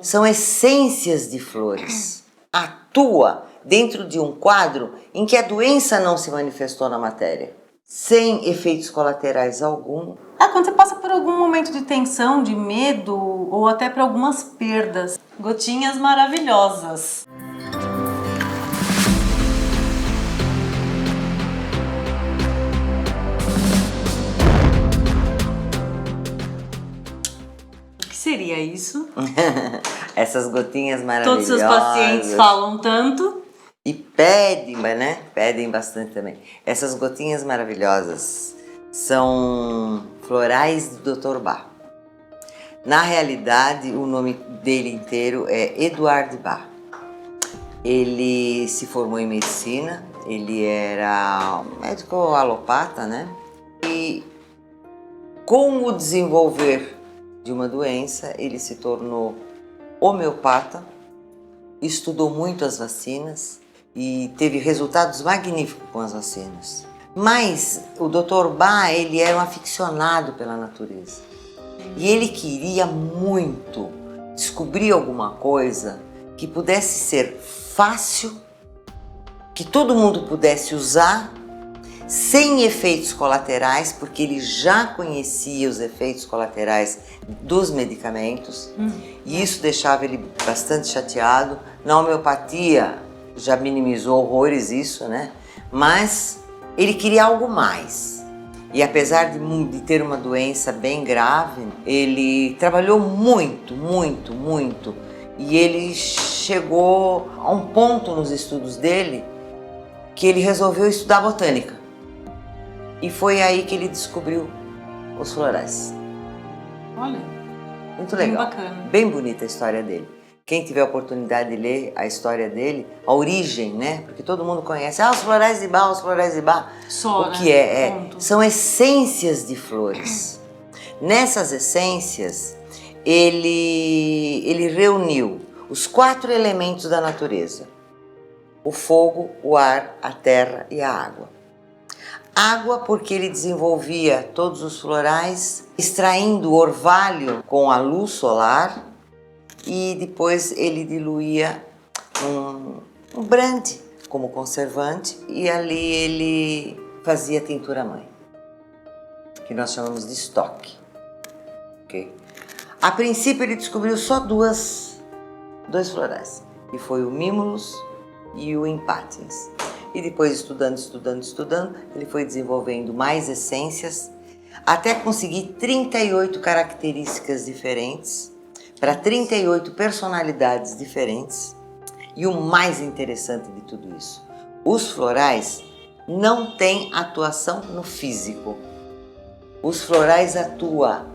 são essências de flores. Atua dentro de um quadro em que a doença não se manifestou na matéria, sem efeitos colaterais algum. Quando você passa por algum momento de tensão, de medo ou até por algumas perdas, gotinhas maravilhosas. O que seria isso? Essas gotinhas maravilhosas. Todos os seus pacientes falam tanto. E pedem, né? Pedem bastante também. Essas gotinhas maravilhosas são florais do Dr. Bach. Na realidade, o nome dele inteiro é Eduard Bach. Ele se formou em medicina, ele era médico alopata, né? E com o desenvolver de uma doença, ele se tornou homeopata, estudou muito as vacinas e teve resultados magníficos com as vacinas. Mas o Dr. Bach, ele era um aficionado pela natureza. E ele queria muito descobrir alguma coisa que pudesse ser fácil, que todo mundo pudesse usar, sem efeitos colaterais, porque ele já conhecia os efeitos colaterais dos medicamentos, e isso deixava ele bastante chateado. Na homeopatia já minimizou horrores isso, né? Mas ele queria algo mais. E apesar de ter uma doença bem grave, ele trabalhou muito, muito, muito. E ele chegou a um ponto nos estudos dele que ele resolveu estudar botânica. E foi aí que ele descobriu os florais. Olha, muito legal. Bem bacana. Bem bonita a história dele. Quem tiver a oportunidade de ler a história dele, a origem, né? Porque todo mundo conhece, os florais de Bach, os florais de Bach. Só, o que são essências de flores. Nessas essências, ele reuniu os 4 elementos da natureza: o fogo, o ar, a terra e a água. Água, porque ele desenvolvia todos os florais, extraindo o orvalho com a luz solar, e depois ele diluía um brandy como conservante, e ali ele fazia tintura mãe, que nós chamamos de estoque. Okay? A princípio ele descobriu só dois florais, que foi o Mimulus e o Impatiens. E depois, estudando, ele foi desenvolvendo mais essências, até conseguir 38 características diferentes, para 38 personalidades diferentes. E o mais interessante de tudo isso, os florais não têm atuação no físico. Os florais atuam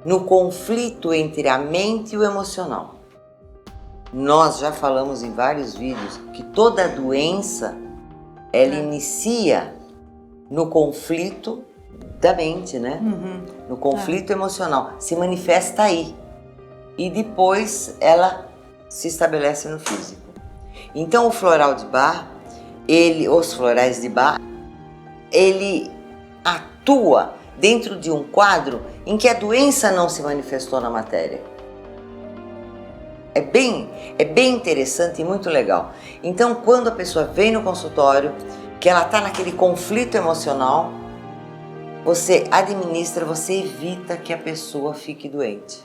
no conflito entre a mente e o emocional. Nós já falamos em vários vídeos que toda doença ela inicia no conflito da mente, né? No conflito emocional, se manifesta aí e depois ela se estabelece no físico. Então o floral de Bach, os florais de Bach, ele atua dentro de um quadro em que a doença não se manifestou na matéria. É bem interessante e muito legal. Então, quando a pessoa vem no consultório, que ela está naquele conflito emocional, você administra, você evita que a pessoa fique doente.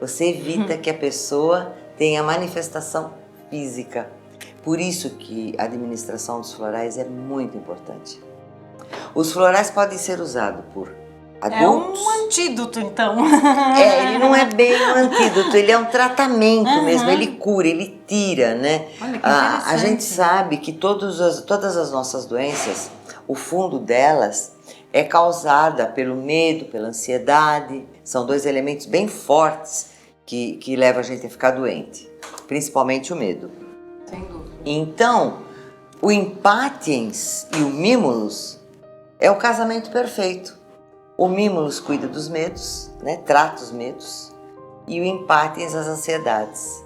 Você evita que a pessoa tenha manifestação física. Por isso que a administração dos florais é muito importante. Os florais podem ser usados por adultos. É um antídoto, então. Ele não é bem um antídoto, ele é um tratamento mesmo, ele cura, ele tira, né? Olha, que a gente sabe que todas as nossas doenças, o fundo delas é causada pelo medo, pela ansiedade. São 2 elementos bem fortes que levam a gente a ficar doente, principalmente o medo. Sem dúvida. Então, o Impatiens e o Mimulus é o casamento perfeito. O Mimulus cuida dos medos, né? Trata os medos, e o Impatiens as ansiedades.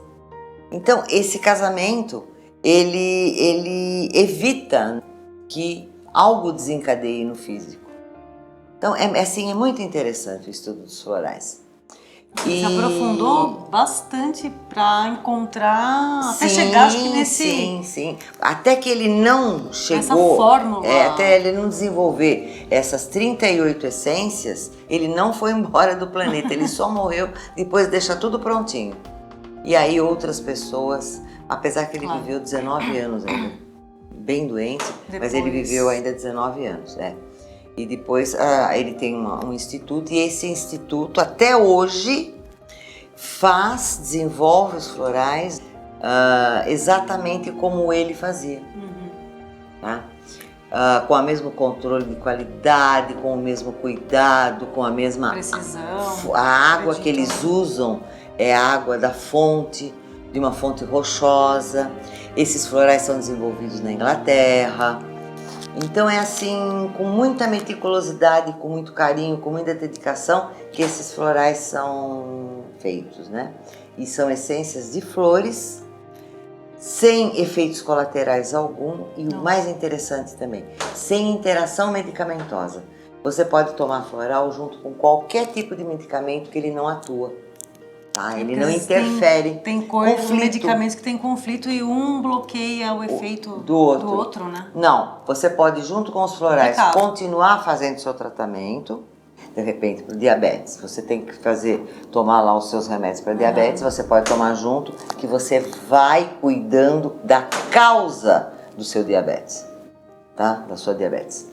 Então, esse casamento, ele evita que algo desencadeie no físico. Então, é muito interessante o estudo dos florais. Se aprofundou bastante para encontrar, até chegar acho que nesse... Sim. Até que ele não chegou... Essa fórmula. Até ele não desenvolver essas 38 essências, ele não foi embora do planeta, ele só morreu depois de deixar tudo prontinho. E aí outras pessoas, apesar que ele viveu 19 anos ainda, bem doente, mas ele viveu ainda 19 anos, E depois ele tem um instituto, e esse instituto até hoje desenvolve os florais exatamente como ele fazia, tá? Com o mesmo controle de qualidade, com o mesmo cuidado, com a mesma precisão. A água que eles usam é a água da fonte, de uma fonte rochosa. Esses florais são desenvolvidos na Inglaterra. Então é assim, com muita meticulosidade, com muito carinho, com muita dedicação, que esses florais são feitos, né? E são essências de flores, sem efeitos colaterais algum, e o mais interessante também, sem interação medicamentosa. Você pode tomar floral junto com qualquer tipo de medicamento que ele não atua. Ele não interfere. Tem medicamentos que tem conflito e um bloqueia o efeito do outro, né? Não, você pode junto com os florais continuar fazendo seu tratamento. De repente, para diabetes, você tem que tomar lá os seus remédios para diabetes, você pode tomar junto, que você vai cuidando da causa do seu diabetes, tá? Da sua diabetes.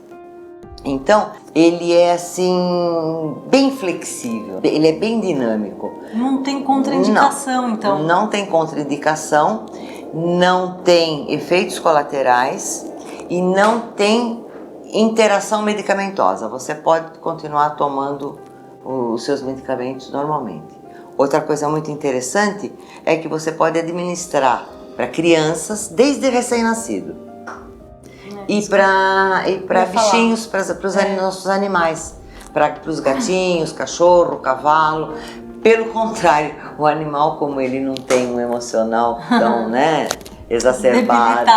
Então, ele é assim, bem flexível, ele é bem dinâmico. Não tem contraindicação, então? Não tem contraindicação, não tem efeitos colaterais e não tem interação medicamentosa. Você pode continuar tomando os seus medicamentos normalmente. Outra coisa muito interessante é que você pode administrar para crianças desde recém-nascido. E para bichinhos, para os nossos animais, para os gatinhos, cachorro, cavalo. Pelo contrário, o animal, como ele não tem um emocional tão exacerbado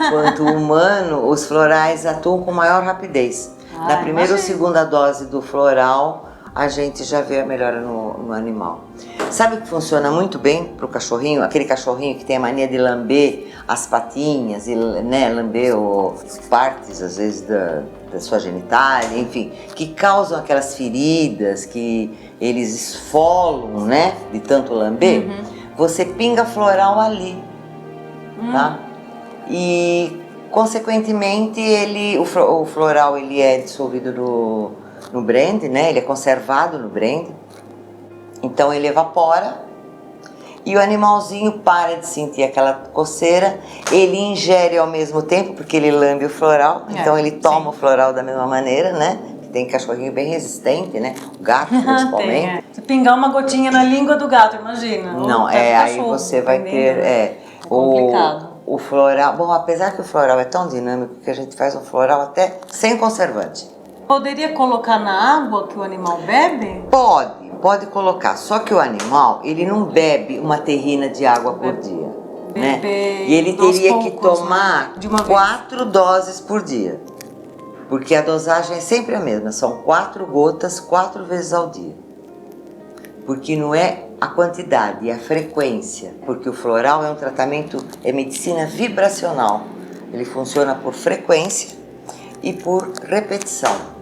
quanto o humano, os florais atuam com maior rapidez. Na primeira ou segunda dose do floral, a gente já vê a melhora no animal. Sabe o que funciona muito bem para o cachorrinho? Aquele cachorrinho que tem a mania de lamber as patinhas, e, lamber partes, às vezes, da sua genitália, enfim, que causam aquelas feridas, que eles esfolam, de tanto lamber. Você pinga floral ali, tá? E, consequentemente, o floral ele é dissolvido no brandy, ele é conservado no brandy. Então ele evapora e o animalzinho para de sentir aquela coceira, ele ingere ao mesmo tempo, porque ele lambe o floral, então ele toma o floral da mesma maneira, Tem cachorrinho bem resistente, O gato principalmente. Se pingar uma gotinha na língua do gato, imagina. Não, aí você vai ter complicado. O floral. Bom, apesar que o floral é tão dinâmico que a gente faz um floral até sem conservante. Poderia colocar na água que o animal bebe? Pode colocar, só que o animal, ele não bebe uma terrina de água por dia, E ele teria que tomar 4 doses por dia, porque a dosagem é sempre a mesma, são 4 gotas 4 vezes ao dia, porque não é a quantidade, é a frequência, porque o floral é um tratamento, é medicina vibracional, ele funciona por frequência e por repetição.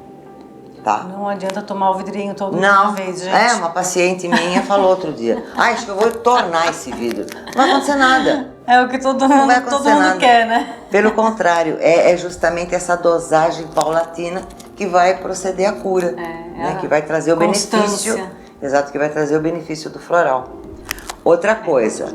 Tá. Não adianta tomar o vidrinho todo de uma vez, gente. Uma paciente minha falou outro dia, acho que eu vou tornar esse vidro. Não vai acontecer nada. É o que todo mundo quer, né? Pelo contrário, é justamente essa dosagem paulatina que vai proceder à cura, que vai trazer o benefício. Exato, que vai trazer o benefício do floral. Outra coisa,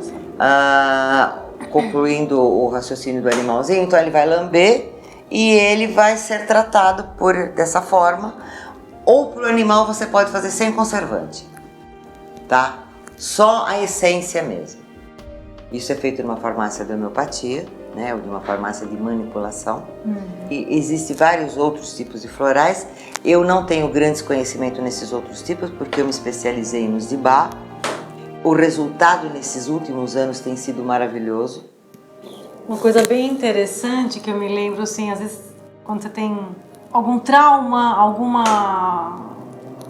concluindo o raciocínio do animalzinho, então ele vai lamber e ele vai ser tratado dessa forma, ou para o animal você pode fazer sem conservante, tá? Só a essência mesmo. Isso é feito numa farmácia de homeopatia, ou de uma farmácia de manipulação. E existem vários outros tipos de florais. Eu não tenho grandes conhecimentos nesses outros tipos, porque eu me especializei nos de Bach. O resultado nesses últimos anos tem sido maravilhoso. Uma coisa bem interessante que eu me lembro, assim, às vezes quando você tem algum trauma,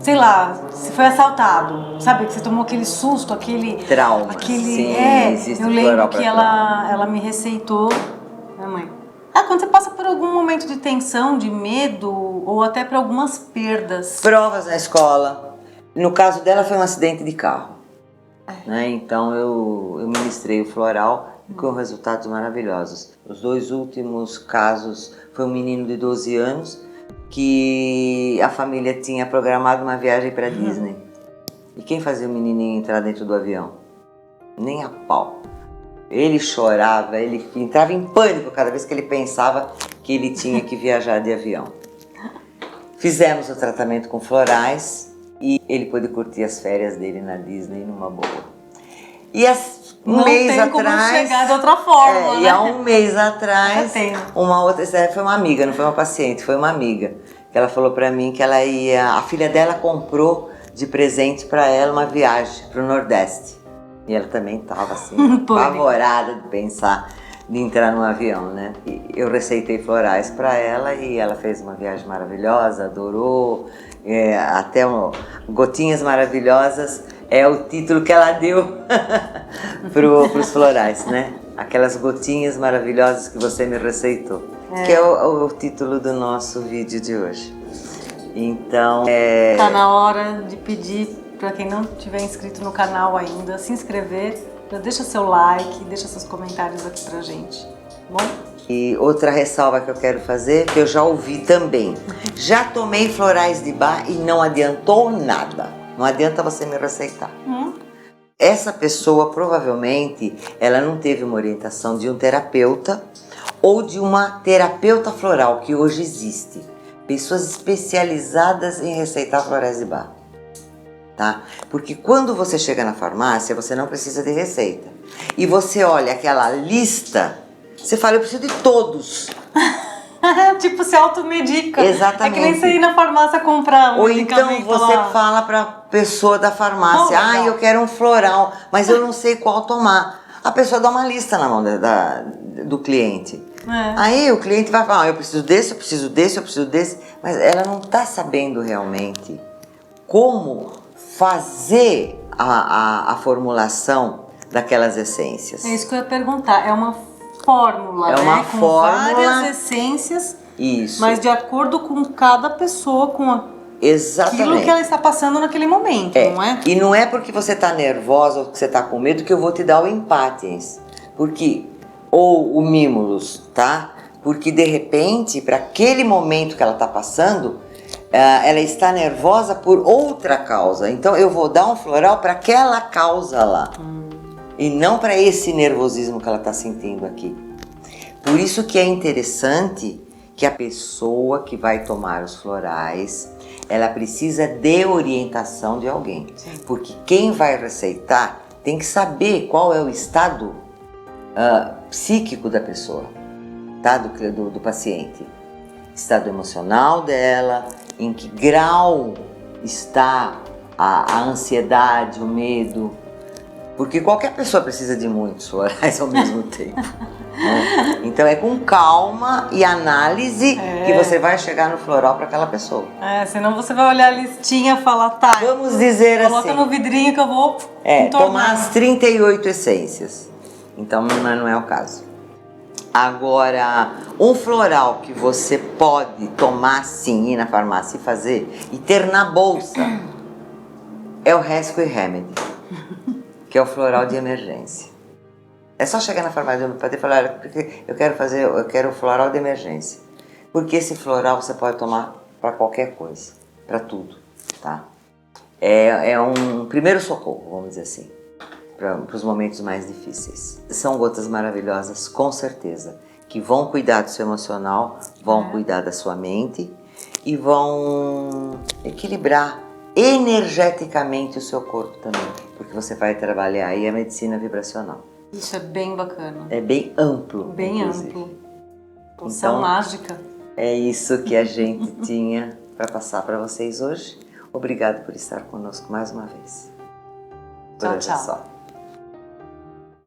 sei lá, se foi assaltado, sabe? Que você tomou aquele susto, aquele... Trauma. Sim, existe eu lembro que ela me receitou, minha mãe. Quando você passa por algum momento de tensão, de medo, ou até por algumas perdas. Provas na escola. No caso dela foi um acidente de carro. Né? Então eu ministrei o floral e com resultados maravilhosos. Os 2 últimos casos foi um menino de 12 anos que a família tinha programado uma viagem para Disney. E quem fazia o menininho entrar dentro do avião? Nem a pau. Ele chorava, ele entrava em pânico cada vez que ele pensava que ele tinha que viajar de avião. Fizemos o tratamento com florais e ele pôde curtir as férias dele na Disney numa boa. E um mês atrás... Não tem como chegar de outra forma, né? E há um mês atrás, uma outra... Foi uma amiga, não foi uma paciente, foi uma amiga. Que ela falou pra mim que ela ia... A filha dela comprou de presente pra ela uma viagem pro Nordeste. E ela também estava assim, apavorada de pensar de entrar num avião, né? E eu receitei florais para ela e ela fez uma viagem maravilhosa, adorou. Até Gotinhas Maravilhosas é o título que ela deu para os florais, né? Aquelas gotinhas maravilhosas que você me receitou. Que é o título do nosso vídeo de hoje. Então, Tá na hora de pedir para quem não tiver inscrito no canal ainda, se inscrever, deixa seu like, deixa seus comentários aqui pra gente, bom? E outra ressalva que eu quero fazer, que eu já ouvi também. Já tomei florais de Bach e não adiantou nada. Não adianta você me receitar. Essa pessoa provavelmente, ela não teve uma orientação de um terapeuta ou de uma terapeuta floral, que hoje existe. Pessoas especializadas em receitar florais de Bach. Tá? Porque quando você chega na farmácia, você não precisa de receita. E você olha aquela lista, você fala, eu preciso de todos. Tipo, se automedica. Exatamente. É que nem você ir na farmácia comprar um medicamento. Ou então você fala pra pessoa da farmácia, eu quero um floral, mas eu não sei qual tomar. A pessoa dá uma lista na mão do cliente. Aí o cliente vai falar, eu preciso desse, eu preciso desse, eu preciso desse. Mas ela não está sabendo realmente como fazer a formulação daquelas essências. É isso que eu ia perguntar, é uma fórmula, né? Uma com fórmula, várias essências, isso. Mas de acordo com cada pessoa, com aquilo que ela está passando naquele momento, não é? E não é porque você está nervosa ou que você está com medo que eu vou te dar o empátis, porque ou o mimulus, tá? Porque de repente, para aquele momento que ela está passando, ela está nervosa por outra causa. Então eu vou dar um floral para aquela causa lá. E não para esse nervosismo que ela está sentindo aqui. Por isso que é interessante que a pessoa que vai tomar os florais, ela precisa de orientação de alguém. Porque quem vai receitar tem que saber qual é o estado psíquico da pessoa, tá? do paciente. Estado emocional dela, em que grau está a ansiedade, o medo. Porque qualquer pessoa precisa de muitos florais ao mesmo tempo. Né? Então é com calma e análise que você vai chegar no floral para aquela pessoa. Senão você vai olhar a listinha e falar, tá, vamos dizer coloca no vidrinho que eu vou tomar as 38 essências. Então não é o caso. Agora, um floral que você pode tomar sim, ir na farmácia e fazer, e ter na bolsa, é o Rescue Remedy, que é o floral de emergência. É só chegar na farmácia e falar, eu quero um floral de emergência. Porque esse floral você pode tomar para qualquer coisa, para tudo, tá? É um primeiro socorro, vamos dizer assim, para os momentos mais difíceis. São gotas maravilhosas, com certeza, que vão cuidar do seu emocional, vão cuidar da sua mente e vão equilibrar energeticamente o seu corpo também, porque você vai trabalhar aí a medicina vibracional. Isso é bem bacana. É bem amplo. Bem amplo. Poção mágica. É isso que a gente tinha para passar para vocês hoje. Obrigado por estar conosco mais uma vez. Tchau, tchau.